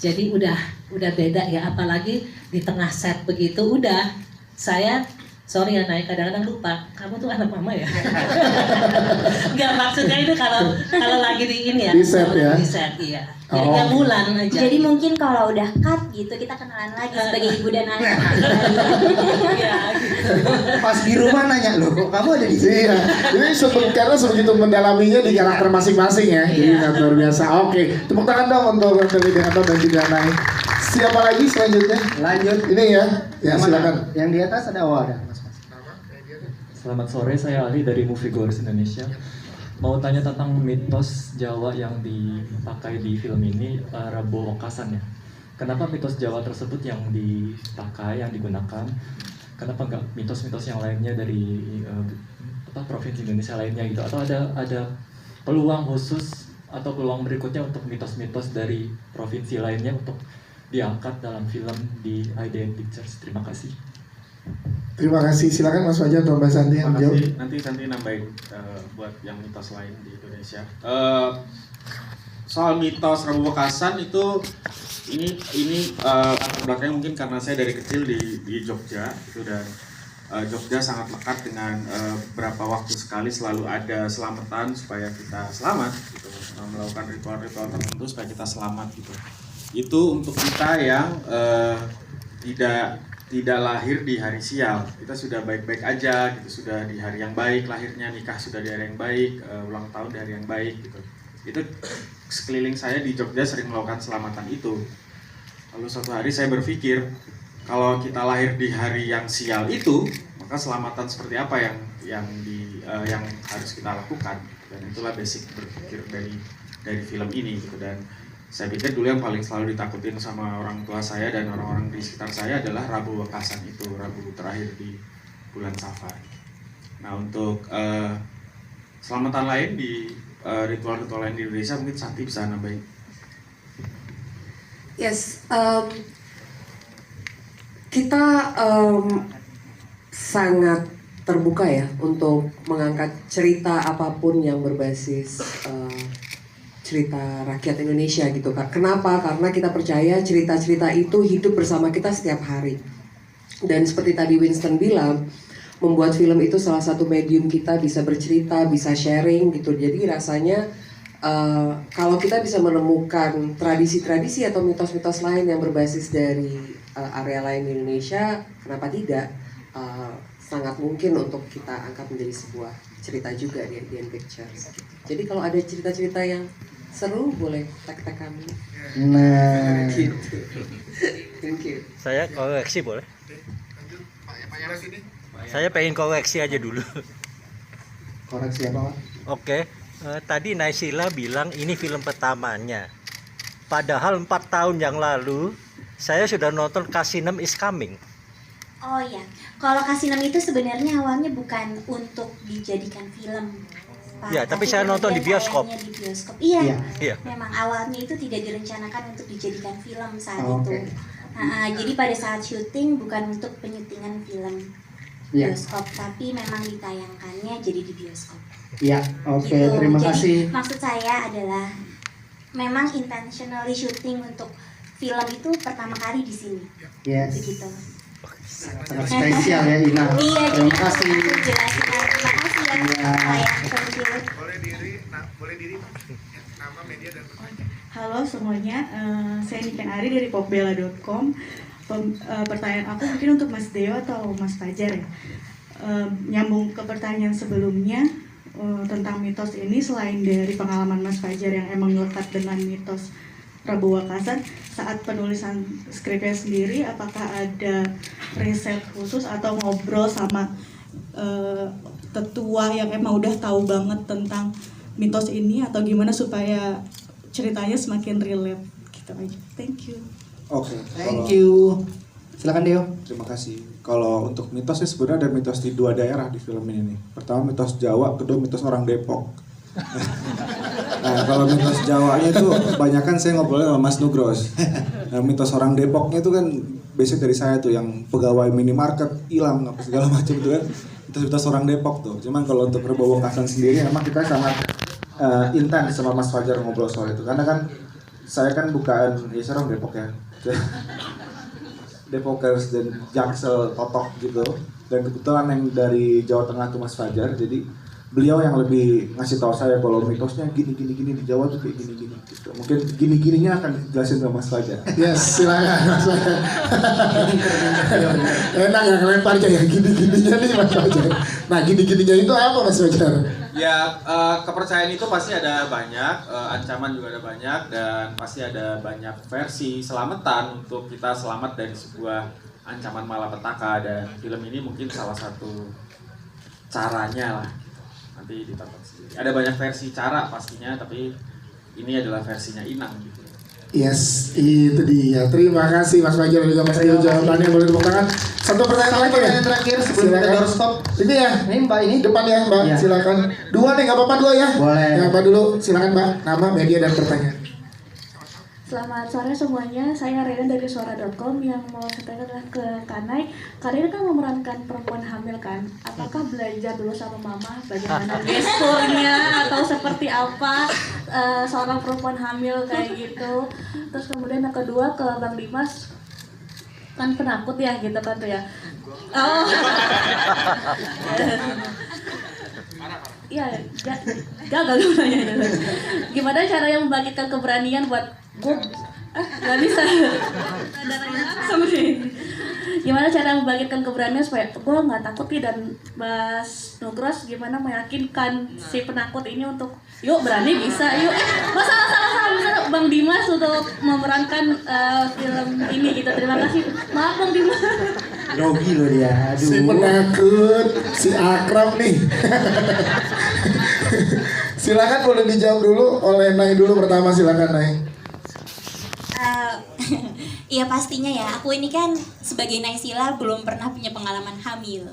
Jadi udah beda ya, apalagi di tengah set begitu udah saya sorry ya Nay, kadang-kadang lupa kamu tuh anak mama ya. Enggak, maksudnya itu kalau lagi di ini ya. Di set ya. Di set iya. Jadi nggak bulan aja. Jadi mungkin kalau udah cut gitu kita kenalan lagi sebagai ibu dan anak. Iya gitu. Pas di rumah nanya, loh kok kamu ada di sini? Iya, ini karena sebegitu mendalaminya di karakter masing-masing ya, jadi sangat luar biasa. Oke, tepuk tangan dong untuk Widianto dan juga Nay. Siapa lagi selanjutnya? Lanjut. Ini ya, ya silakan. Yang di atas ada ada mas. Selamat sore, saya Ali dari Moviegoers Indonesia. Mau tanya tentang mitos Jawa yang dipakai di film ini, Rabo Wekasan ya. Kenapa mitos Jawa tersebut yang dipakai, yang digunakan? Kenapa nggak mitos-mitos yang lainnya dari provinsi Indonesia lainnya gitu? Atau ada peluang khusus atau peluang berikutnya untuk mitos-mitos dari provinsi lainnya untuk diangkat dalam film di IDN Pictures? Terima kasih. Terima kasih, silakan Mas Fajar atau Mbak Santi yang jawab. Nanti nambahin buat yang mitos lain di Indonesia. Soal mitos Rabo Wekasan itu ini latar belakangnya mungkin karena saya dari kecil di Jogja itu, dan Jogja sangat lekat dengan beberapa waktu sekali selalu ada selamatan supaya kita selamat gitu, melakukan ritual-ritual tertentu supaya kita selamat gitu. Itu untuk kita yang tidak lahir di hari sial, kita sudah baik-baik aja gitu, sudah di hari yang baik lahirnya, nikah sudah di hari yang baik, ulang tahun di hari yang baik gitu. Itu sekeliling saya di Jogja sering melakukan selamatan itu. Lalu suatu hari saya berpikir, kalau kita lahir di hari yang sial itu, maka selamatan seperti apa yang harus kita lakukan. Dan itulah basic berpikir dari film ini gitu. Dan saya pikir dulu yang paling selalu ditakutin sama orang tua saya dan orang-orang di sekitar saya adalah Rabo Wekasan itu, Rabu terakhir di bulan Safar. Nah untuk selamatan lain di ritual-ritual lain di Indonesia mungkin Santi bisa nambahin. Yes, kita sangat terbuka ya untuk mengangkat cerita apapun yang berbasis cerita rakyat Indonesia gitu Kak. Kenapa? Karena kita percaya cerita-cerita itu hidup bersama kita setiap hari. Dan seperti tadi Winston bilang, membuat film itu salah satu medium kita bisa bercerita, bisa sharing gitu. Jadi rasanya kalau kita bisa menemukan tradisi-tradisi atau mitos-mitos lain yang berbasis dari area lain di Indonesia, kenapa tidak? Sangat mungkin untuk kita angkat menjadi sebuah cerita juga di IDN Pictures. Jadi kalau ada cerita-cerita yang seru, boleh tag kami. Nah, Gitu. Thank you. Saya koreksi boleh? Saya pengen koreksi aja dulu. koreksi apa Pak? Oke, tadi Naysila bilang ini film pertamanya. Padahal 4 tahun yang lalu saya sudah nonton Kasinem is Coming. Oh iya, kalau Kasinem itu sebenarnya awalnya bukan untuk dijadikan film, Pak. Ya, tapi saya nonton di bioskop. Di bioskop. Iya. Iya. Memang awalnya itu tidak direncanakan untuk dijadikan film saat Oh, itu. oke. Jadi pada saat syuting bukan untuk penyutingan film bioskop, tapi memang ditayangkannya jadi di bioskop. Iya, oke, Gitu. terima Jadi, kasih. maksud saya adalah memang intentionally syuting untuk film itu pertama kali di sini. Yes. Begitu. Sangat spesial ya Ina. Iya, Terima jadi kasih. aku jelasin. Terima kasih ya. Iya. Thank you. Boleh diri nama media dan pertanyaan. Halo semuanya, saya Niken Ari dari popbella.com. Pertanyaan aku mungkin untuk Mas Deo atau Mas Fajar ya. Nyambung ke pertanyaan sebelumnya tentang mitos ini, selain dari pengalaman Mas Fajar yang emang lekat dengan mitos Rabo Wekasan, saat penulisan skripnya sendiri apakah ada riset khusus atau ngobrol sama tetua yang emang udah tahu banget tentang mitos ini, atau gimana supaya ceritanya semakin relate gitu aja. Thank you. Oke, Thank you. Silakan Deo. terima kasih. Kalau untuk mitosnya sebenarnya ada mitos di 2 daerah di film ini nih. Pertama mitos Jawa, kedua mitos orang Depok. Nah kalau mitos Jawanya itu kebanyakan saya ngobrolnya sama Mas Nugros. Nah mitos orang Depoknya itu kan basic dari saya tuh, yang pegawai minimarket hilang apa segala macam itu kan. Mitos orang Depok tuh. Cuman kalau untuk Rabo Wekasan sendiri memang kita sangat intens sama Mas Fajar ngobrol soal itu, karena kan saya kan bukan, ya saya orang Depok ya. Depokers dan Jaksel Totok gitu. Dan kebetulan yang dari Jawa Tengah tuh Mas Fajar, jadi beliau yang lebih ngasih tahu saya kalau mitosnya gini di Jawa tuh kayak gini gitu. Mungkin gininya akan dijelasin sama Mas Fajar. Yes, silakan Mas Fajar. Enak ya ngelempar aja ya gininya nih Mas Fajar. Nah gininya itu apa Mas Fajar? Ya, kepercayaan itu pasti ada banyak, ancaman juga ada banyak, dan pasti ada banyak versi selamatan untuk kita selamat dari sebuah ancaman malapetaka, dan film ini mungkin salah satu caranya lah. Nanti ditonton sendiri. Ada banyak versi cara pastinya, tapi ini adalah versinya Inang gitu. Yes, itu dia. Terima kasih Mas Fajar dan juga Mas Rio jawabannya. Boleh tepuk tangan. Satu pertanyaan lagi ya. Terakhir sebelum kita doorstop. Ini ya. Ini Mbak ini. Depan ya Mbak. Ya. Silakan. Dua nih, nggak apa-apa dua ya. Boleh. Yang apa dulu? Silakan Mbak. Nama, media dan pertanyaan. Selamat sore semuanya, saya Rena dari suara.com. Yang mau saya tanya adalah ke Kanai. Kanai kan memerankan perempuan hamil kan? Apakah belajar dulu sama mama bagaimana gesturnya atau seperti apa seorang perempuan hamil kayak gitu? Terus kemudian yang kedua ke Bang Dimas, kan penakut ya gitu kan tuh ya. Oh. Iya, gagal nanya. Gimana cara yang membagikan keberanian buat gue? Gak bisa. Sama sih. Gimana cara membagikan keberanian supaya gue nggak takut nih, dan Mas Nugros gimana meyakinkan si penakut ini untuk yuk berani bisa yuk. Masalah Bang Dimas untuk memerankan film ini gitu. Terima kasih. Maaf Bang Dimas. Grogi loh dia. Aduh. Si penakut, si akrab nih. Silakan boleh dijawab dulu oleh Nay dulu pertama, silakan Nay. Iya pastinya ya, aku ini kan sebagai Naysila belum pernah punya pengalaman hamil.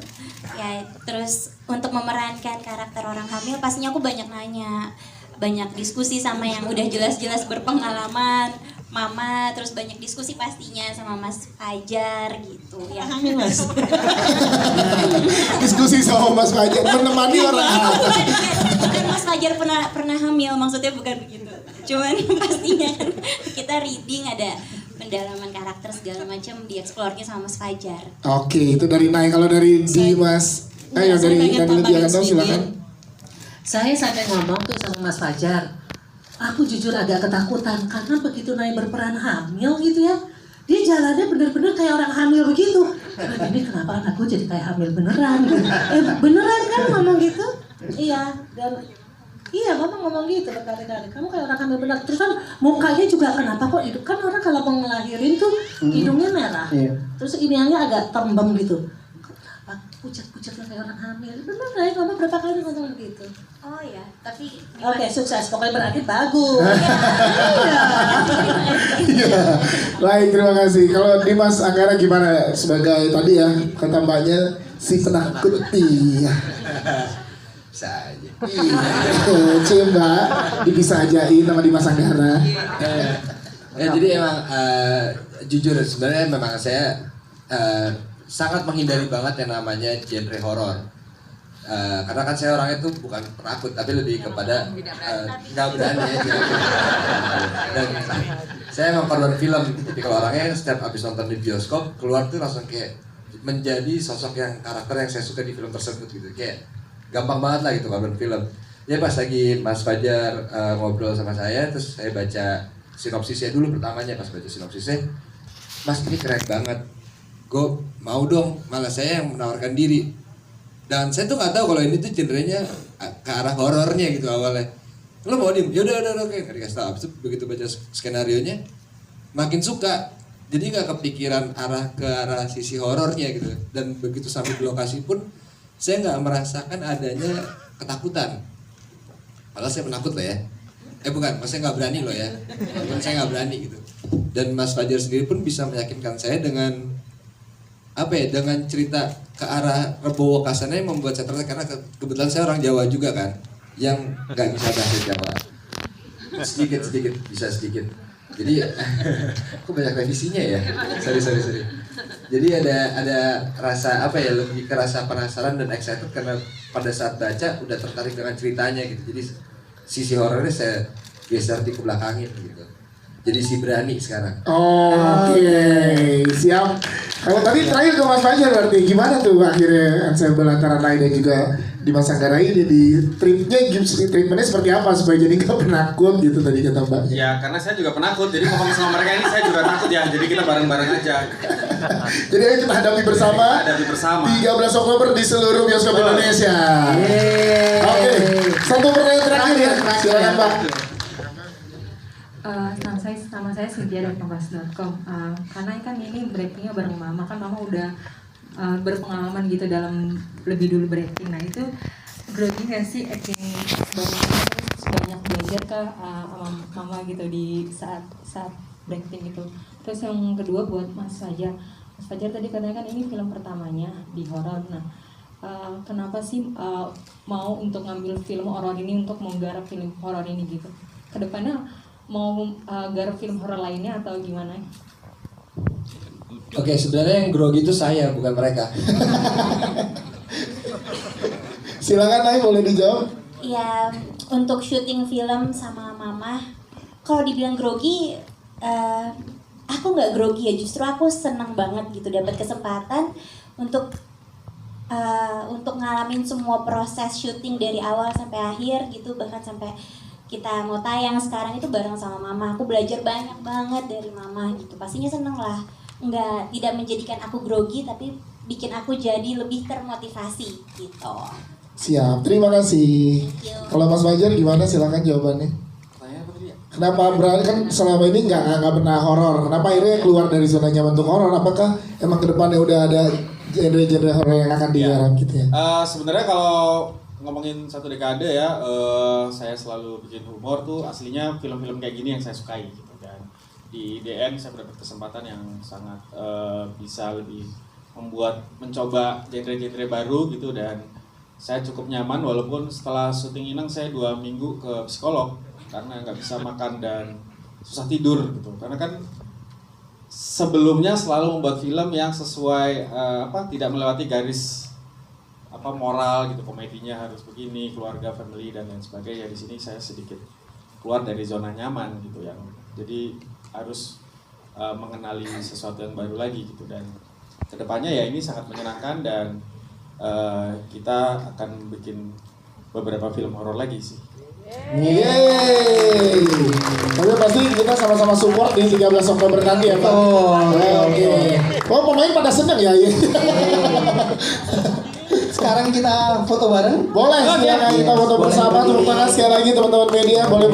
Ya, terus untuk memerankan karakter orang hamil pastinya aku banyak nanya, banyak diskusi sama yang udah jelas-jelas berpengalaman, Mama, terus banyak diskusi pastinya sama Mas Fajar gitu. Ya hamil Mas. Diskusi sama Mas Fajar menemani orang hamil. Bukan Mas Fajar pernah hamil, maksudnya bukan begitu. Cuman pastinya kan kita reading ada pendalaman karakter segala macam dieksplornya sama Mas Fajar. Oke, itu dari Nay. Kalau dari Dimas, ayo dari Lydia kan, silakan. Saya sampai ngomong tuh sama Mas Fajar, aku jujur agak ketakutan karena begitu Nay berperan hamil gitu ya, dia jalannya bener-bener kayak orang hamil begitu. Nah, ini kenapa anakku jadi kayak hamil beneran? Beneran kan ngomong gitu? Iya, dan iya, mama ngomong gitu berkali-kali. Kamu kayak orang hamil benar. Terus kan mukanya juga kenapa kok hidup? Kan orang kalau mau ngelahirin tuh hidungnya merah. Iya. Terus iniannya agak tembem gitu. Kenapa pucat-pucatnya kayak orang hamil? Benar ya, mama berapa kali ngomong gitu. Oh ya, tapi Oke, sukses. Pokoknya berarti bagus. Iya. Baik, terima kasih. Kalau Dimas Anggara gimana sebagai tadi ya kata mbaknya si penakut? Iya. Bisa aja. Coba bisa ajain nama Dimas Anggara. Jadi emang jujur sebenarnya memang saya sangat menghindari banget yang namanya genre horor. Karena kan saya orangnya tuh bukan penakut tapi lebih kepada nggak berani aja. Dan saya emang korban film, tapi kalau orangnya setiap habis nonton di bioskop keluar tuh langsung kayak menjadi sosok yang karakter yang saya suka di film tersebut gitu, kayak gampang banget lah gitu korban film. Ya pas lagi Mas Fajar ngobrol sama saya, terus saya baca sinopsisnya dulu pertamanya. Pas baca sinopsisnya, Mas ini keren banget, gue mau dong, malah saya yang menawarkan diri. Dan saya tuh nggak tahu kalau ini tuh genrenya ke arah horornya gitu awalnya. Lo mau diem? Yaudah oke, nggak dikasih tahu. Abis itu begitu baca skenarionya, makin suka. Jadi nggak kepikiran ke arah sisi horornya gitu. Dan begitu sampai di lokasi pun, saya nggak merasakan adanya ketakutan. Padahal saya penakut loh ya. Bukan, maksudnya nggak berani loh ya. Walaupun saya nggak berani gitu. Dan Mas Fajar sendiri pun bisa meyakinkan saya dengan dengan cerita ke arah Rebowo Kasana yang membuat saya tertarik, karena kebetulan saya orang Jawa juga kan, yang nggak bisa bahasa Jawa. Sedikit bisa sedikit. Jadi aku banyak revisinya ya. Sorry. Jadi ada rasa lebih ke rasa penasaran dan excited karena pada saat baca udah tertarik dengan ceritanya gitu. Jadi sisi horornya saya geser di kebelakangin gitu. jadi si berani sekarang. Oke, siap. Kalau tadi terakhir ke Mas Fajar berarti gimana tuh akhirnya ensemble antara Nai dan juga Dimas Anggara ini di treatmentnya seperti apa supaya jadi gak penakut gitu tadi kata Mbak? Ya karena saya juga penakut, jadi ngomong sama mereka ini saya juga takut ya, jadi kita bareng-bareng aja. Jadi ayo kita hadapi bersama. Hadapi bersama. 13 Oktober di seluruh bioskop Indonesia. Oke, satu pertanyaan terakhir ya, silakan Pak. Nama saya Cynthia dari Kompas.com. Karena kan ini breakingnya bareng Mama, kan Mama udah berpengalaman gitu dalam lebih dulu breaking. Nah itu grogi nggak sih acting banyak belajar ke sama Mama gitu di saat breaking itu. Terus yang kedua buat Mas Fajar. Mas Fajar tadi katanya kan ini film pertamanya di horor. Nah kenapa sih mau untuk ngambil film horor ini untuk menggarap film horor ini gitu? Kedepannya mau garap film horor lainnya atau gimana? Oke, sebenarnya yang grogi itu saya, bukan mereka. Silakan Nai, boleh dijawab. Ya, untuk syuting film sama Mama, kalau dibilang grogi, aku nggak grogi ya, justru aku seneng banget gitu dapat kesempatan untuk ngalamin semua proses syuting dari awal sampai akhir gitu, bahkan sampai kita mau tayang sekarang itu bareng sama Mama. Aku belajar banyak banget dari Mama gitu. Pastinya seneng lah. Tidak menjadikan aku grogi, tapi bikin aku jadi lebih termotivasi gitu. Siap, terima kasih. Kalau Mas Fajar gimana? Silakan jawabannya. Kenapa berani kan selama ini nggak pernah horor? Kenapa akhirnya keluar dari zona nyaman untuk horor? Apakah emang kedepannya udah ada genre-genre horor yang akan digarap gitu ya? Sebenarnya kalau ngomongin satu dekade ya, saya selalu bikin humor tuh aslinya film-film kayak gini yang saya sukai gitu. Dan di DN saya mendapat kesempatan yang sangat bisa lebih mencoba genre-genre baru gitu, dan saya cukup nyaman walaupun setelah syuting Inang saya 2 minggu ke psikolog karena nggak bisa makan dan susah tidur gitu. Karena kan sebelumnya selalu membuat film yang sesuai tidak melewati garis moral gitu, komedinya harus begini, keluarga, family dan lain sebagainya. Di sini saya sedikit keluar dari zona nyaman gitu, yang jadi harus mengenali sesuatu yang baru lagi gitu. Dan kedepannya ya ini sangat menyenangkan, dan kita akan bikin beberapa film horor lagi sih. Yeay. Tapi pasti kita sama-sama support di 13 Oktober nanti ya Pak. Oke. Oh, pemain pada seneng ya. Sekarang kita foto bareng. Boleh, silakan kita foto bersama. Tepuk tangan sekali lagi teman-teman media. Boleh